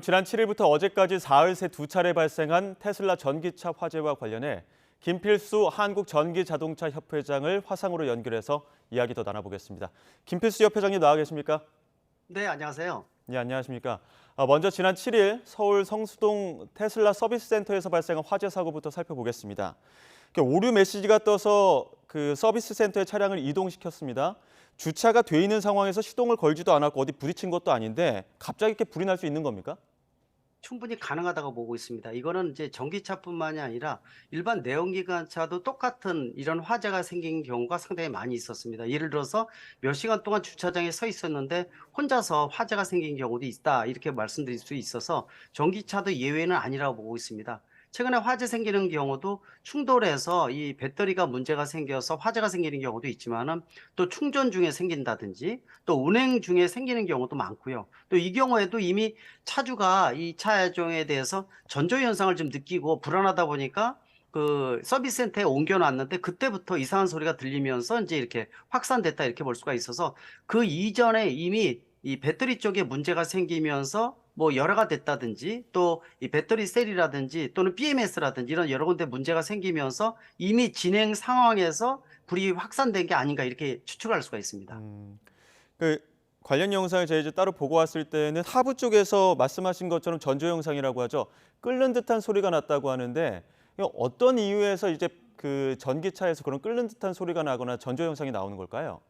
지난 7일부터 어제까지 사흘 새 두 차례 발생한 테슬라 전기차 화재와 관련해 김필수 한국전기자동차협회장을 화상으로 연결해서 이야기 더 나눠보겠습니다. 김필수 협회장님 나와 계십니까? 네, 안녕하세요. 네, 안녕하십니까? 먼저 지난 7일 서울 성수동 테슬라 서비스 센터에서 발생한 화재 사고부터 살펴보겠습니다. 오류 메시지가 떠서 그 서비스 센터의 차량을 이동시켰습니다. 주차가 돼 있는 상황에서 시동을 걸지도 않았고 어디 부딪힌 것도 아닌데 갑자기 이렇게 불이 날 수 있는 겁니까? 충분히 가능하다고 보고 있습니다. 이거는 이제 전기차뿐만이 아니라 일반 내연기관차도 똑같은 이런 화재가 생긴 경우가 상당히 많이 있었습니다. 예를 들어서 몇 시간 동안 주차장에 서 있었는데 혼자서 화재가 생긴 경우도 있다. 이렇게 말씀드릴 수 있어서 전기차도 예외는 아니라고 보고 있습니다. 최근에 화재 생기는 경우도 충돌해서 이 배터리가 문제가 생겨서 화재가 생기는 경우도 있지만은 또 충전 중에 생긴다든지 또 운행 중에 생기는 경우도 많고요. 또 이 경우에도 이미 차주가 이 차종에 대해서 전조 현상을 좀 느끼고 불안하다 보니까 그 서비스 센터에 옮겨 놨는데 그때부터 이상한 소리가 들리면서 인제 이렇게 확산됐다 이렇게 볼 수가 있어서 그 이전에 이미 이 배터리 쪽에 문제가 생기면서 뭐 열화가 됐다든지 또 이 배터리 셀이라든지 또는 BMS라든지 이런 여러 군데 문제가 생기면서 이미 진행 상황에서 불이 확산된 게 아닌가 이렇게 추측할 수가 있습니다. 음, 그 관련 영상을 제가 이제 따로 보고 왔을 때는 하부 쪽에서 말씀하신 것처럼 전조 영상이라고 하죠. 끓는 듯한 소리가 났다고 하는데 이거 어떤 이유에서 이제 그 전기차에서 그런 끓는 듯한 소리가 나거나 전조 영상이 나오는 걸까요?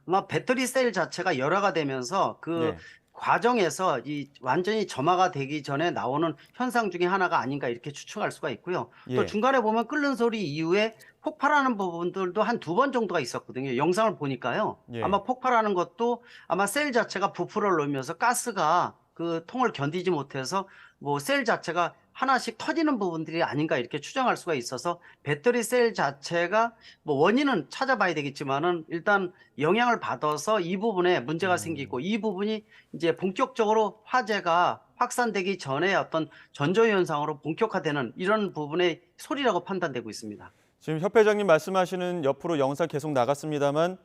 아마 배터리 셀 자체가 열화가 되면서 그 예. 과정에서 이 완전히 점화가 되기 전에 나오는 현상 중에 하나가 아닌가 이렇게 추측할 수가 있고요. 또 예. 중간에 보면 끓는 소리 이후에 폭발하는 부분들도 한 두 번 정도가 있었거든요. 영상을 보니까요. 예. 아마 폭발하는 것도 아마 셀 자체가 부풀어 오르면서 가스가 그 통을 견디지 못해서 뭐 셀 자체가 하나씩 터지는 부분들이 아닌가 이렇게 추정할 수가 있어서 배터리 셀 자체가 뭐 원인은 찾아봐야 되겠지만은 일단 영향을 받아서 이 부분에 문제가 음. 생기고 이 부분이 이제 본격적으로 화재가 확산되기 전에 어떤 전조 현상으로 본격화되는 이런 부분의 소리라고 판단되고 있습니다. 지금 협회장님 말씀하시는 옆으로 영상 계속 나갔습니다만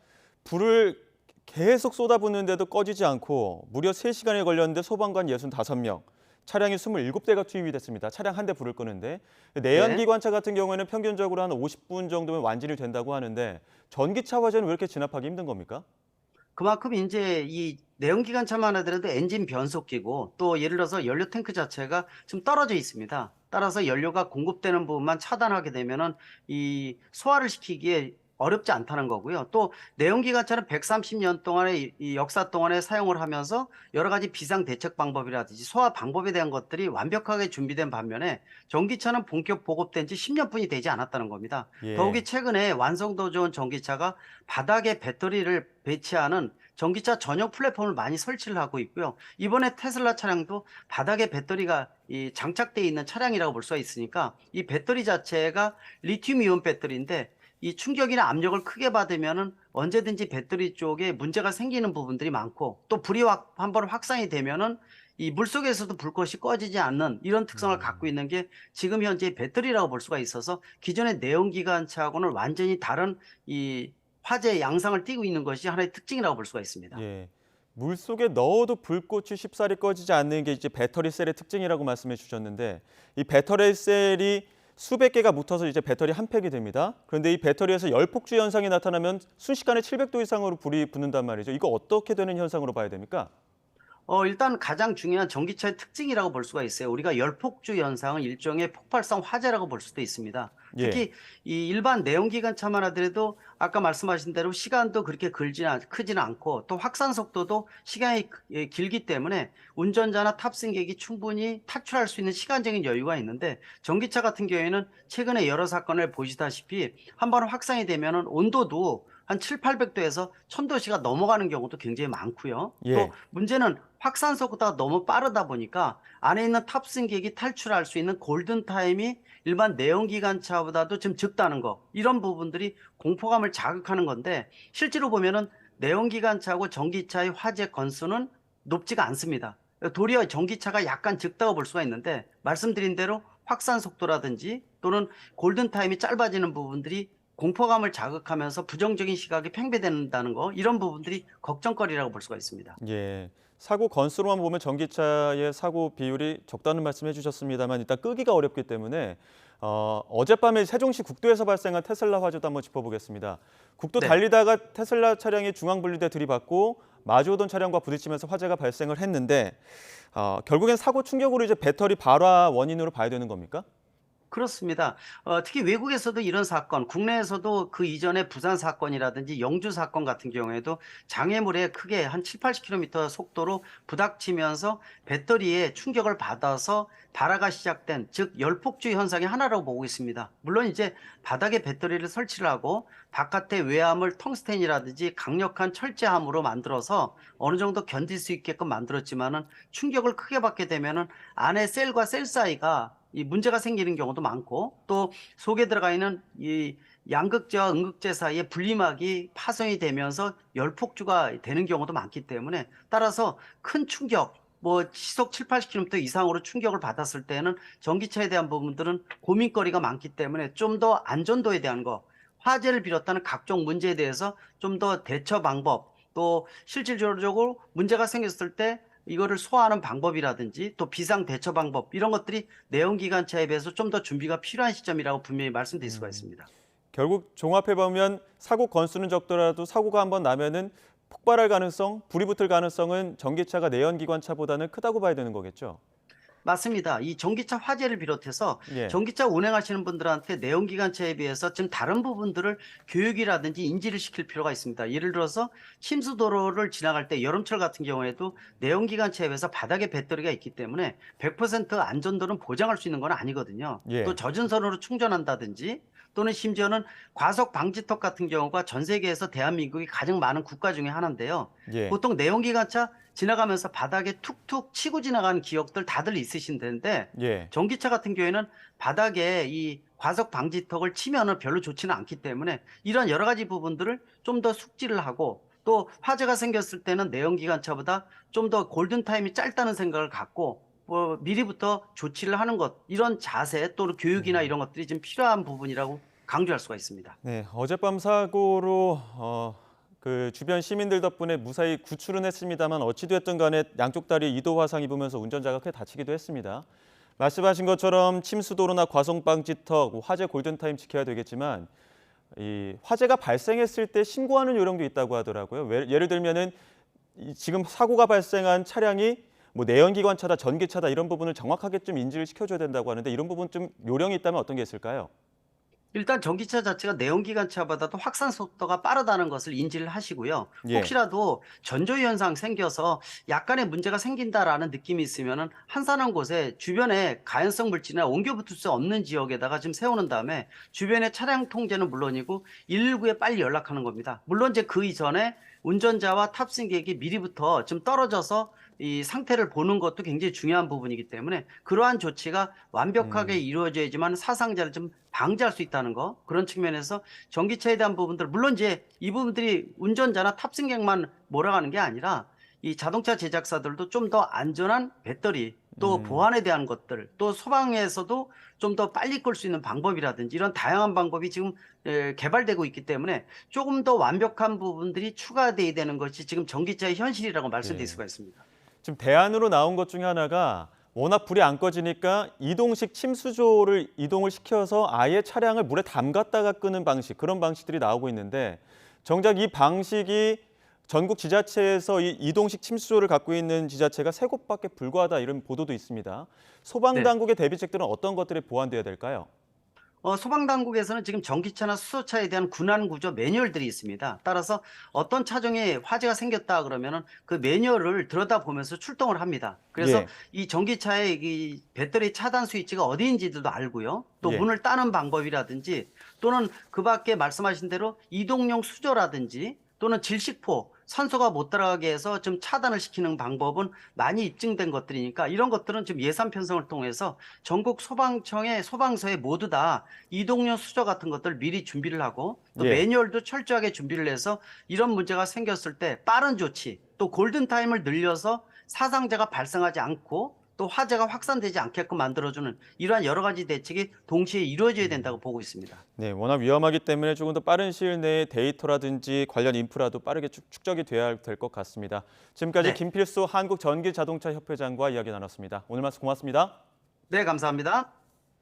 불을 계속 쏟아붓는데도 꺼지지 않고 무려 3시간이 걸렸는데 소방관 65명, 차량이 27대가 투입이 됐습니다. 차량 한 대 불을 끄는데 네. 내연기관차 같은 경우에는 평균적으로 한 50분 정도면 완진이 된다고 하는데 전기차 화재는 왜 이렇게 진압하기 힘든 겁니까? 그만큼 인제 이 내연기관차만 하더라도 엔진 변속기고 또 예를 들어서 연료 탱크 자체가 좀 떨어져 있습니다. 따라서 연료가 공급되는 부분만 차단하게 되면은 이 소화를 시키기에 어렵지 않다는 거고요. 또 내연기관차는 130년 동안의 이 역사 동안에 사용을 하면서 여러 가지 비상 대책 방법이라든지 소화 방법에 대한 것들이 완벽하게 준비된 반면에 전기차는 본격 보급된 지 10년뿐이 되지 않았다는 겁니다. 더욱이 예. 최근에 완성도 좋은 전기차가 바닥에 배터리를 배치하는 전기차 전용 플랫폼을 많이 설치를 하고 있고요. 이번에 테슬라 차량도 바닥에 배터리가 이 장착되어 있는 차량이라고 볼 수가 있으니까 이 배터리 자체가 리튬 이온 배터리인데 이 충격이나 압력을 크게 받으면은 언제든지 배터리 쪽에 문제가 생기는 부분들이 많고 또 불이 한번 확산이 되면은 이 물속에서도 불꽃이 꺼지지 않는 이런 특성을 갖고 음. 있는 게 지금 현재 배터리라고 볼 수가 있어서 기존의 내연기관차하고는 완전히 다른 이 화재의 양상을 띠고 있는 것이 하나의 특징이라고 볼 수가 있습니다. 예. 물속에 넣어도 불꽃이 쉽사리 꺼지지 않는 게 이제 배터리 셀의 특징이라고 말씀해 주셨는데 이 배터리 셀이 수백 개가 붙어서 이제 배터리 한 팩이 됩니다. 그런데 이 배터리에서 열폭주 현상이 나타나면 순식간에 700도 이상으로 불이 붙는단 말이죠. 이거 어떻게 되는 현상으로 봐야 됩니까? 일단 가장 중요한 전기차의 특징이라고 볼 수가 있어요. 우리가 열폭주 현상은 일종의 폭발성 화재라고 볼 수도 있습니다. 예. 특히 이 일반 내연기관차만 하더라도 아까 말씀하신 대로 시간도 그렇게 크지는 않고 또 확산 속도도 시간이 길기 때문에 운전자나 탑승객이 충분히 탈출할 수 있는 시간적인 여유가 있는데 전기차 같은 경우에는 최근에 여러 사건을 보시다시피 한 번 확산이 되면은 온도도 한 700~800도에서 1000도씨가 넘어가는 경우도 굉장히 많고요. 또 예. 문제는 확산 속도가 너무 빠르다 보니까 안에 있는 탑승객이 탈출할 수 있는 골든 타임이 일반 내연기관차보다도 좀 적다는 거. 이런 부분들이 공포감을 자극하는 건데 실제로 보면은 내연기관차하고 전기차의 화재 건수는 높지가 않습니다. 도리어 전기차가 약간 적다고 볼 수가 있는데 말씀드린 대로 확산 속도라든지 또는 골든 타임이 짧아지는 부분들이 공포감을 자극하면서 부정적인 시각이 팽배된다는 거 이런 부분들이 걱정거리라고 볼 수가 있습니다. 예. 사고 건수로만 보면 전기차의 사고 비율이 적다는 말씀 해주셨습니다만 일단 끄기가 어렵기 때문에 어젯밤에 세종시 국도에서 발생한 테슬라 화재도 한번 짚어보겠습니다. 국도 네. 달리다가 테슬라 차량이 중앙분리대 들이받고 마주오던 차량과 부딪히면서 화재가 발생을 했는데 결국엔 사고 충격으로 이제 배터리 발화 원인으로 봐야 되는 겁니까? 그렇습니다. 특히 외국에서도 이런 사건, 국내에서도 그 이전에 부산 사건이라든지 영주 사건 같은 경우에도 장애물에 크게 한 7, 80km 속도로 부닥치면서 배터리에 충격을 받아서 발화가 시작된, 즉 열폭주 현상의 하나라고 보고 있습니다. 물론 이제 바닥에 배터리를 설치를 하고 바깥에 외함을 텅스텐이라든지 강력한 철제함으로 만들어서 어느 정도 견딜 수 있게끔 만들었지만은 충격을 크게 받게 되면은 안에 셀과 셀 사이가 이 문제가 생기는 경우도 많고, 또 속에 들어가 있는 이 양극재와 음극재 사이에 분리막이 파손이 되면서 열폭주가 되는 경우도 많기 때문에, 따라서 큰 충격, 뭐 시속 7, 80km 이상으로 충격을 받았을 때는 전기차에 대한 부분들은 고민거리가 많기 때문에 좀 더 안전도에 대한 거, 화재를 비롯하는 각종 문제에 대해서 좀 더 대처 방법, 또 실질적으로 문제가 생겼을 때 이거를 소화하는 방법이라든지 또 비상 대처 방법, 이런 것들이 내연기관차에 비해서 좀 더 준비가 필요한 시점이라고 분명히 말씀드릴 수가 있습니다. 결국 종합해 보면 사고 건수는 적더라도 사고가 한번 나면은 폭발할 가능성, 불이 붙을 가능성은 전기차가 내연기관차보다는 크다고 봐야 되는 거겠죠? 맞습니다. 이 전기차 화재를 비롯해서 예, 전기차 운행하시는 분들한테 내연기관차에 비해서 좀 다른 부분들을 교육이라든지 인지를 시킬 필요가 있습니다. 예를 들어서 침수도로를 지나갈 때 여름철 같은 경우에도 내연기관차에 비해서 바닥에 배터리가 있기 때문에 100% 안전도는 보장할 수 있는 건 아니거든요. 또 예, 젖은 선으로 충전한다든지, 또는 심지어는 과속 방지턱 같은 경우가 전 세계에서 대한민국이 가장 많은 국가 중에 하나인데요. 예. 보통 내연기관차 지나가면서 바닥에 툭툭 치고 지나가는 기억들 다들 있으신 텐데, 예. 전기차 같은 경우에는 바닥에 이 과속 방지턱을 치면은 별로 좋지는 않기 때문에 이런 여러 가지 부분들을 좀 더 숙지를 하고, 또 화재가 생겼을 때는 내연기관차보다 좀 더 골든타임이 짧다는 생각을 갖고 뭐 미리부터 조치를 하는 것, 이런 자세 또는 교육이나 이런 것들이 좀 필요한 부분이라고 강조할 수가 있습니다. 네, 어젯밤 사고로 그 주변 시민들 덕분에 무사히 구출은 했습니다만 어찌됐든 간에 양쪽 다리 2도 화상 입으면서 운전자가 크게 다치기도 했습니다. 말씀하신 것처럼 침수도로나 과속 방지턱, 화재 골든타임 지켜야 되겠지만 이 화재가 발생했을 때 신고하는 요령도 있다고 하더라고요. 예를 들면은 지금 사고가 발생한 차량이 뭐 내연기관차다, 전기차다 이런 부분을 정확하게 좀 인지를 시켜줘야 된다고 하는데 이런 부분 좀 요령이 있다면 어떤 게 있을까요? 일단 전기차 자체가 내연기관차보다도 확산 속도가 빠르다는 것을 인지를 하시고요. 예, 혹시라도 전조 현상 생겨서 약간의 문제가 생긴다라는 느낌이 있으면은 한산한 곳에 주변에 가연성 물질이나 옮겨 붙을 수 없는 지역에다가 좀 세우는 다음에 주변의 차량 통제는 물론이고 119에 빨리 연락하는 겁니다. 물론 이제 그 이전에 운전자와 탑승객이 미리부터 좀 떨어져서 이 상태를 보는 것도 굉장히 중요한 부분이기 때문에 그러한 조치가 완벽하게 이루어져야지만 사상자를 좀 방지할 수 있다는 거, 그런 측면에서 전기차에 대한 부분들, 물론 이제 이 부분들이 운전자나 탑승객만 몰아가는 게 아니라 이 자동차 제작사들도 좀 더 안전한 배터리, 또 보안에 대한 것들, 또 소방에서도 좀 더 빨리 끌 수 있는 방법이라든지 이런 다양한 방법이 지금 개발되고 있기 때문에 조금 더 완벽한 부분들이 추가돼야 되는 것이 지금 전기차의 현실이라고 말씀드릴 예. 수가 있습니다. 지금 대안으로 나온 것 중에 하나가 워낙 불이 안 꺼지니까 이동식 침수조를 이동을 시켜서 아예 차량을 물에 담갔다가 끄는 방식, 그런 방식들이 나오고 있는데 정작 이 방식이 전국 지자체에서 이 이동식 침수조를 갖고 있는 지자체가 3곳밖에 불과하다 이런 보도도 있습니다. 네. 소방당국의 대비책들은 어떤 것들이 보완돼야 될까요? 소방당국에서는 지금 전기차나 수소차에 대한 군안 구조 매뉴얼들이 있습니다. 따라서 어떤 차종에 화재가 생겼다 그러면은 그 매뉴얼을 들여다보면서 출동을 합니다. 그래서 예, 이 전기차의 이 배터리 차단 스위치가 어디인지도 알고요. 또 예, 문을 따는 방법이라든지, 또는 그 밖에 말씀하신 대로 이동용 수조라든지 또는 질식포, 산소가 못 들어가게 해서 좀 차단을 시키는 방법은 많이 입증된 것들이니까, 이런 것들은 좀 예산 편성을 통해서 전국 소방청의 소방서에 모두 다 이동용 수저 같은 것들 미리 준비를 하고, 또 예. 매뉴얼도 철저하게 준비를 해서 이런 문제가 생겼을 때 빠른 조치, 또 골든타임을 늘려서 사상자가 발생하지 않고 또 화재가 확산되지 않게끔 만들어주는 이러한 여러 가지 대책이 동시에 이루어져야 된다고 보고 있습니다. 네, 워낙 위험하기 때문에 조금 더 빠른 시일 내에 데이터라든지 관련 인프라도 빠르게 축적이 돼야 될 것 같습니다. 지금까지 네, 김필수 한국전기자동차협회장과 이야기 나눴습니다. 오늘 말씀 고맙습니다. 네, 감사합니다.